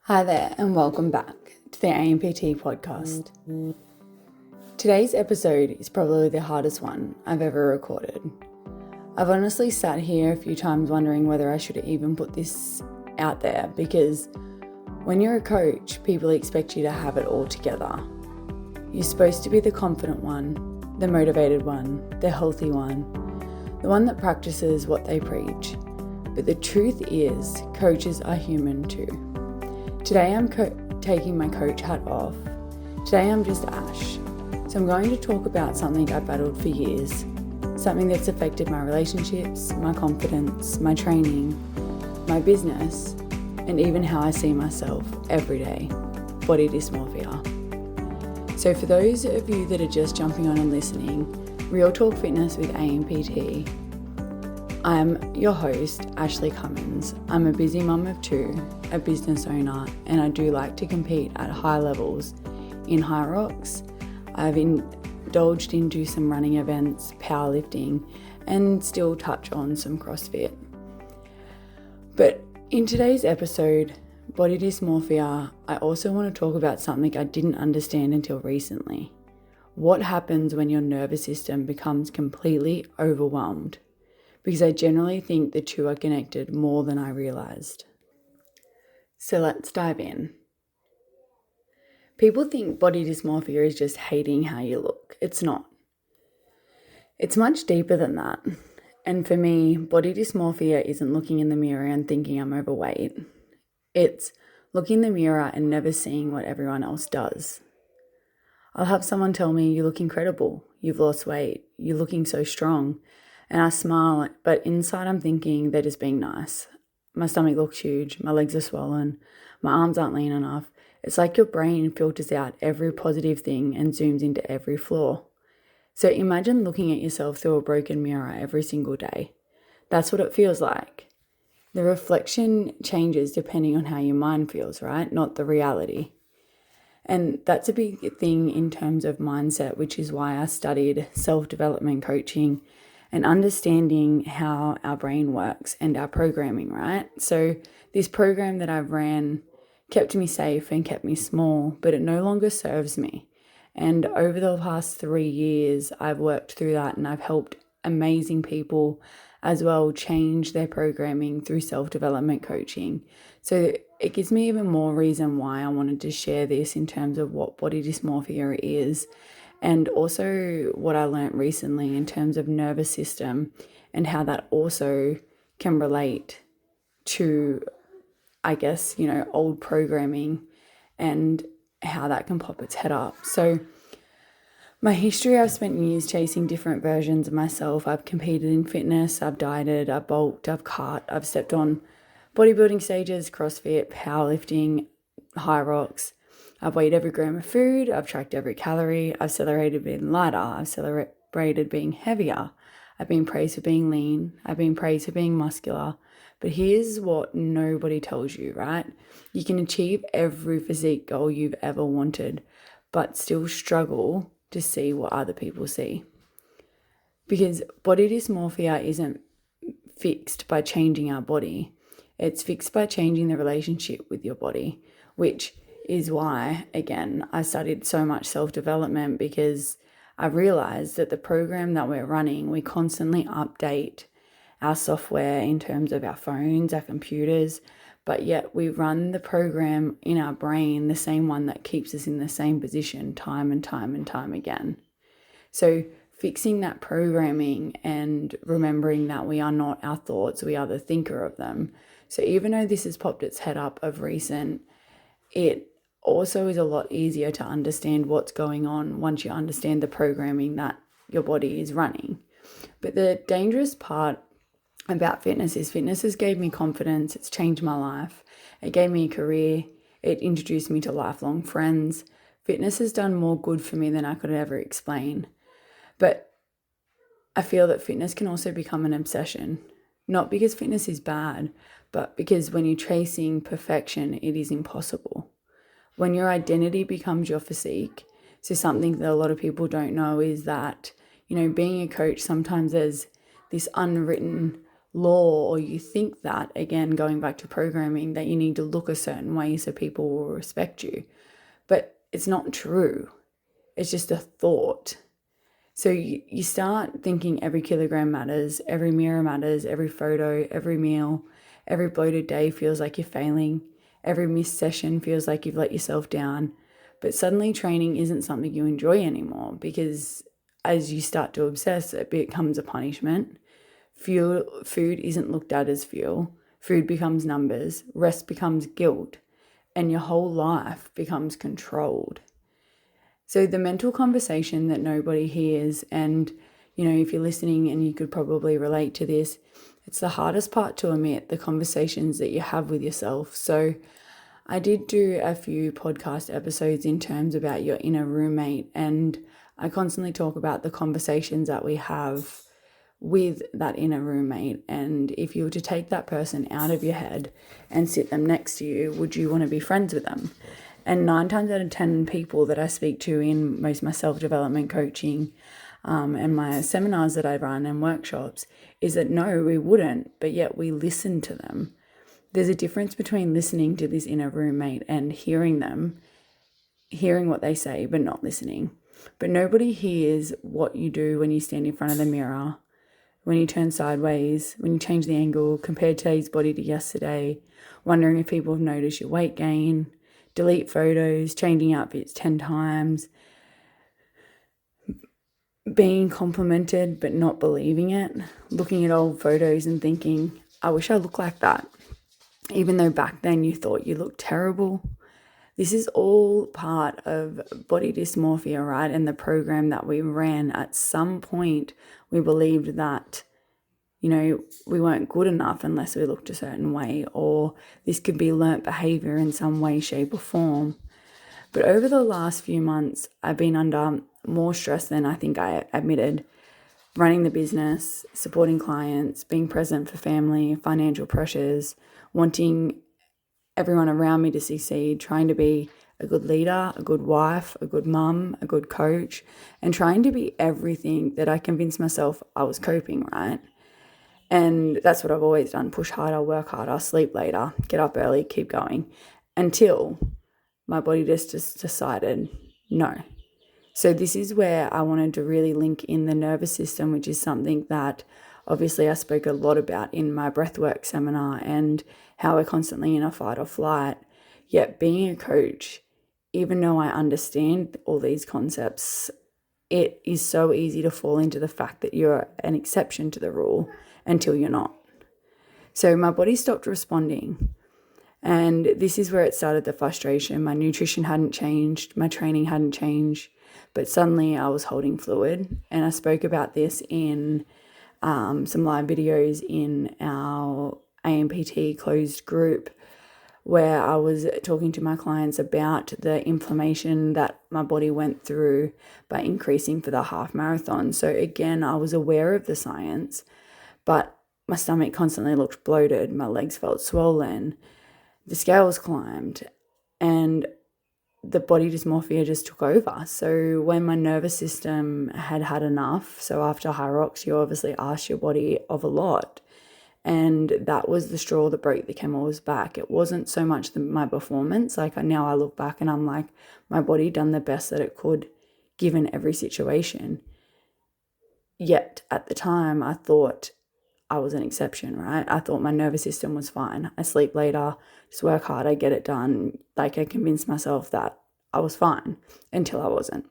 Hi there and welcome back to the AMPT podcast. Today's episode is probably the hardest one I've ever recorded. I've honestly sat here a few times wondering whether I should even put this out there because when you're a coach, people expect you to have it all together. You're supposed to be the confident one, the motivated one, the healthy one, the one that practices what they preach. But the truth is, coaches are human too. Today I'm taking my coach hat off. Today I'm just Ash. So I'm going to talk about something I've battled for years, something that's affected my relationships, my confidence, my training, my business, and even how I see myself every day, body dysmorphia. So for those of you that are just jumping on and listening, Real Talk Fitness with AMPT, I'm your host, Ashley Cummins. I'm a busy mum of two, a business owner, and I do like to compete at high levels in high rocks. I've indulged into some running events, powerlifting, and still touch on some CrossFit. But in today's episode, body dysmorphia, I also want to talk about something I didn't understand until recently. What happens when your nervous system becomes completely overwhelmed? Because I generally think the two are connected more than I realized. So let's dive in. People think body dysmorphia is just hating how you look. It's not. It's much deeper than that. And for me, body dysmorphia isn't looking in the mirror and thinking I'm overweight. It's looking in the mirror and never seeing what everyone else does. I'll have someone tell me, "You look incredible. You've lost weight. You're looking so strong." And I smile, but inside I'm thinking they're just being nice. My stomach looks huge, my legs are swollen, my arms aren't lean enough. It's like your brain filters out every positive thing and zooms into every flaw. So imagine looking at yourself through a broken mirror every single day. That's what it feels like. The reflection changes depending on how your mind feels, right? Not the reality. And that's a big thing in terms of mindset, which is why I studied self-development coaching and understanding how our brain works and our programming, right? So this program that I've ran kept me safe and kept me small, but it no longer serves me. And over the past 3 years, I've worked through that and I've helped amazing people as well change their programming through self-development coaching. So it gives me even more reason why I wanted to share this in terms of what body dysmorphia is, and also what I learned recently in terms of nervous system and how that also can relate to, I guess, old programming and how that can pop its head up. So my history, I've spent years chasing different versions of myself. I've competed in fitness, I've dieted, I've bulked, I've cut, I've stepped on bodybuilding stages, CrossFit, powerlifting, high rocks. I've weighed every gram of food, I've tracked every calorie, I've celebrated being lighter, I've celebrated being heavier, I've been praised for being lean, I've been praised for being muscular. But here's what nobody tells you, right? You can achieve every physique goal you've ever wanted, but still struggle to see what other people see. Because body dysmorphia isn't fixed by changing our body. It's fixed by changing the relationship with your body, which is why, again, I studied so much self-development, because I realized that the program that we're running, we constantly update our software in terms of our phones, our computers, but yet we run the program in our brain, the same one that keeps us in the same position time and time and time again. So fixing that programming and remembering that we are not our thoughts, we are the thinker of them. So even though this has popped its head up of recent, it also is a lot easier to understand what's going on once you understand the programming that your body is running. But the dangerous part about fitness has gave me confidence. It's changed my life. It gave me a career. It introduced me to lifelong friends. Fitness has done more good for me than I could ever explain. But I feel that fitness can also become an obsession. Not because fitness is bad, but because when you're chasing perfection, it is impossible. When your identity becomes your physique, so something that a lot of people don't know is that, being a coach, sometimes there's this unwritten law, or you think that, again, going back to programming, that you need to look a certain way so people will respect you. But it's not true. It's just a thought. So you start thinking every kilogram matters, every mirror matters, every photo, every meal, every bloated day feels like you're failing, every missed session feels like you've let yourself down. But suddenly training isn't something you enjoy anymore, because as you start to obsess, it becomes a punishment. Food isn't looked at as fuel. Food becomes numbers. Rest becomes guilt. And your whole life becomes controlled. So the mental conversation that nobody hears, and, if you're listening and you could probably relate to this, it's the hardest part to omit, the conversations that you have with yourself. So I did do a few podcast episodes in terms about your inner roommate, and I constantly talk about the conversations that we have with that inner roommate. And if you were to take that person out of your head and sit them next to you, would you want to be friends with them? And 9 times out of 10 people that I speak to in most of my self-development coaching and my seminars that I run and workshops is that no, we wouldn't, but yet we listen to them. There's a difference between listening to this inner roommate and hearing them, hearing what they say, but not listening. But nobody hears what you do when you stand in front of the mirror, when you turn sideways, when you change the angle, compare today's body to yesterday, wondering if people have noticed your weight gain, delete photos, changing outfits 10 times, being complimented but not believing it, looking at old photos and thinking, I wish I looked like that, even though back then you thought you looked terrible. This is all part of body dysmorphia, right? And the program that we ran, at some point, we believed that, we weren't good enough unless we looked a certain way, or this could be learnt behavior in some way, shape, or form. But over the last few months, I've been under more stress than I think I admitted. Running the business, supporting clients, being present for family, financial pressures, wanting everyone around me to succeed, trying to be a good leader, a good wife, a good mum, a good coach, and trying to be everything that I convinced myself I was coping, right? And that's what I've always done: push harder, work harder, sleep later, get up early, keep going, until my body just decided no. So this is where I wanted to really link in the nervous system, which is something that obviously I spoke a lot about in my breathwork seminar, and how we're constantly in a fight or flight. Yet being a coach, even though I understand all these concepts, it is so easy to fall into the fact that you're an exception to the rule until you're not. So my body stopped responding. And this is where it started, the frustration. My nutrition hadn't changed, my training hadn't changed, but suddenly I was holding fluid. And I spoke about this in some live videos in our AMPT closed group, where I was talking to my clients about the inflammation that my body went through by increasing for the half marathon. So again, I was aware of the science, but my stomach constantly looked bloated, my legs felt swollen, the scales climbed, and the body dysmorphia just took over. So when my nervous system had had enough, so after high rocks, you obviously ask your body of a lot. And that was the straw that broke the camel's back. It wasn't so much my performance. Now I look back and I'm like, my body done the best that it could given every situation. Yet at the time, I thought I was an exception, right? I thought my nervous system was fine. I sleep later, just work hard, I get it done. I convinced myself that I was fine until I wasn't.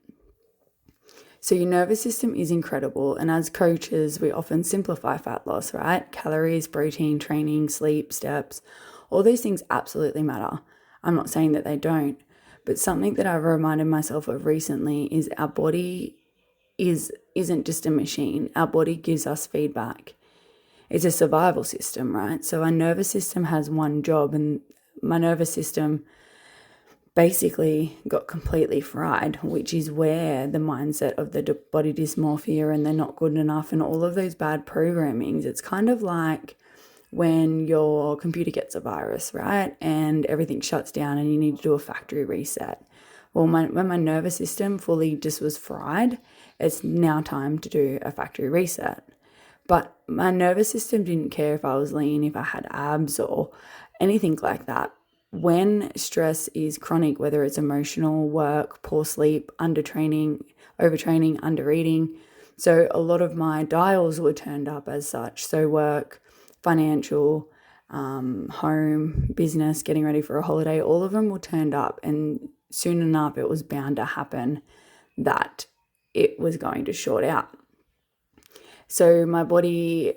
So your nervous system is incredible. And as coaches, we often simplify fat loss, right? Calories, protein, training, sleep, steps, all these things absolutely matter. I'm not saying that they don't, but something that I've reminded myself of recently is our body isn't just a machine. Our body gives us feedback. It's a survival system, right? So our nervous system has one job, and my nervous system basically got completely fried, which is where the mindset of the body dysmorphia and the not good enough and all of those bad programmings, it's kind of like when your computer gets a virus, right? And everything shuts down and you need to do a factory reset. Well, when my nervous system fully just was fried, it's now time to do a factory reset. But my nervous system didn't care if I was lean, if I had abs or anything like that. When stress is chronic, whether it's emotional, work, poor sleep, undertraining, overtraining, undereating, so a lot of my dials were turned up as such. So work, financial, home, business, getting ready for a holiday, all of them were turned up, and soon enough it was bound to happen that it was going to short out. So my body,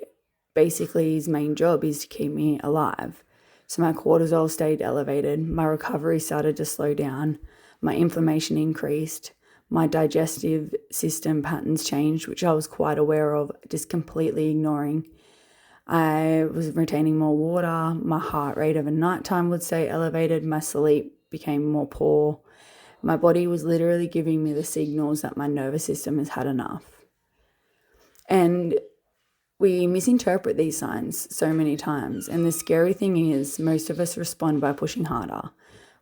basically his main job is to keep me alive. So my cortisol stayed elevated, my recovery started to slow down, my inflammation increased, my digestive system patterns changed, which I was quite aware of, just completely ignoring. I was retaining more water, my heart rate over nighttime would stay elevated, my sleep became more poor. My body was literally giving me the signals that my nervous system has had enough. And we misinterpret these signs so many times. And the scary thing is most of us respond by pushing harder.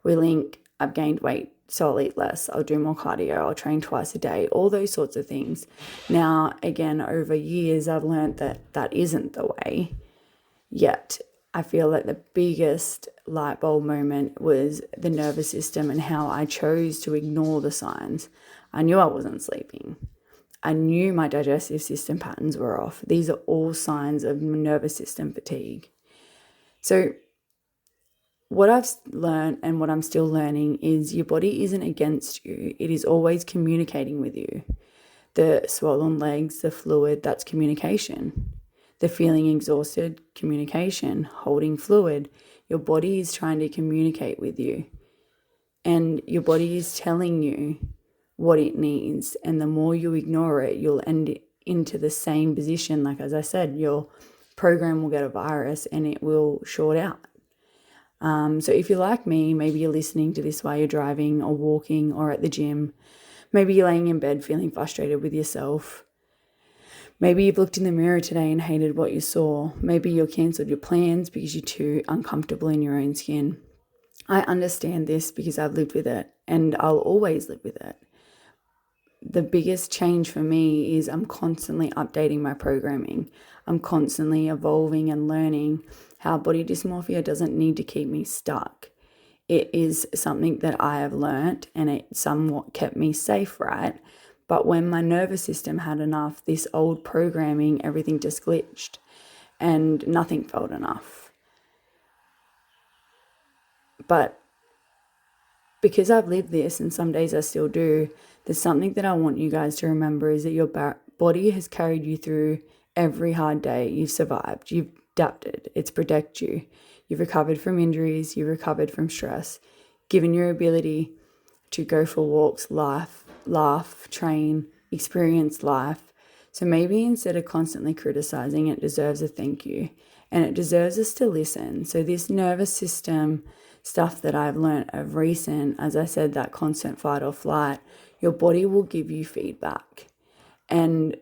We link, I've gained weight, so I'll eat less, I'll do more cardio, I'll train twice a day, all those sorts of things. Now, again, over years, I've learned that that isn't the way. Yet, I feel like the biggest light bulb moment was the nervous system and how I chose to ignore the signs. I knew I wasn't sleeping. I knew my digestive system patterns were off. These are all signs of nervous system fatigue. So what I've learned and what I'm still learning is your body isn't against you. It is always communicating with you. The swollen legs, the fluid, that's communication. The feeling exhausted, communication. Holding fluid, your body is trying to communicate with you. And your body is telling you what it needs, and the more you ignore it, you'll end into the same position. Like, as I said, your program will get a virus and it will short out. So if you're like me, maybe you're listening to this while you're driving or walking or at the gym. Maybe you're laying in bed feeling frustrated with yourself. Maybe you've looked in the mirror today and hated what you saw. Maybe you've cancelled your plans because you're too uncomfortable in your own skin. I understand this because I've lived with it, and I'll always live with it. The biggest change for me is I'm constantly updating my programming. I'm constantly evolving and learning how body dysmorphia doesn't need to keep me stuck. It is something that I have learnt, and it somewhat kept me safe, right? But when my nervous system had enough, this old programming, everything just glitched and nothing felt enough. But because I've lived this, and some days I still do, there's something that I want you guys to remember is that your body has carried you through every hard day. You've survived. You've adapted. It's protected you. You've recovered from injuries. You've recovered from stress. Given your ability to go for walks, laugh, train, experience life. So maybe instead of constantly criticizing, it deserves a thank you. And it deserves us to listen. So this nervous system stuff that I've learned of recent, as I said, that constant fight or flight, your body will give you feedback. And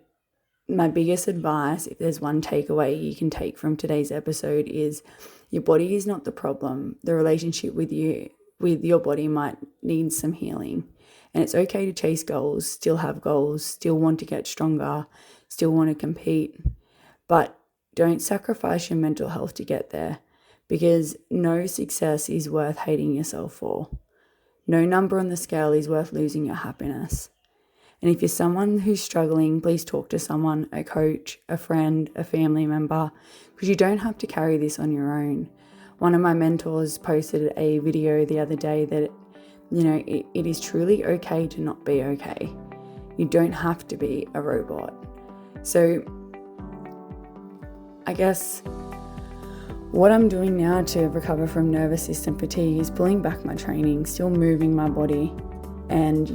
my biggest advice, if there's one takeaway you can take from today's episode, is your body is not the problem. The relationship with your body might need some healing. And it's okay to chase goals, still have goals, still want to get stronger, still want to compete. But don't sacrifice your mental health to get there, because no success is worth hating yourself for. No number on the scale is worth losing your happiness. And if you're someone who's struggling, please talk to someone, a coach, a friend, a family member, because you don't have to carry this on your own. One of my mentors posted a video the other day that, it is truly okay to not be okay. You don't have to be a robot. So I guess what I'm doing now to recover from nervous system fatigue is pulling back my training, still moving my body, and,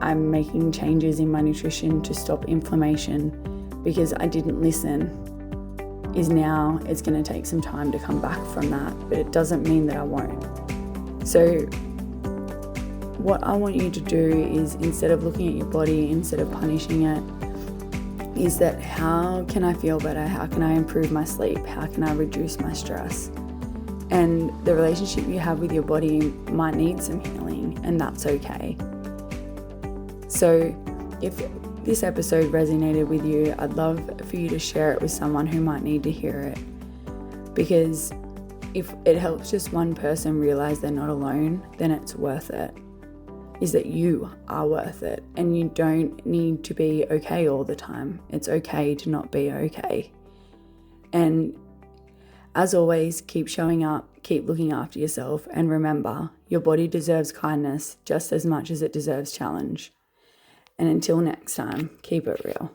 I'm making changes in my nutrition to stop inflammation because I didn't listen. Now it's going to take some time to come back from that, but it doesn't mean that I won't. So what I want you to do is, instead of looking at your body, instead of punishing it, is that how can I feel better? How can I improve my sleep? How can I reduce my stress? And the relationship you have with your body might need some healing, and that's okay. So if this episode resonated with you, I'd love for you to share it with someone who might need to hear it. Because if it helps just one person realize they're not alone, then it's worth it. Is that you are worth it, and you don't need to be okay all the time. It's okay to not be okay. And as always, keep showing up, keep looking after yourself, and remember, your body deserves kindness just as much as it deserves challenge. And until next time, keep it real.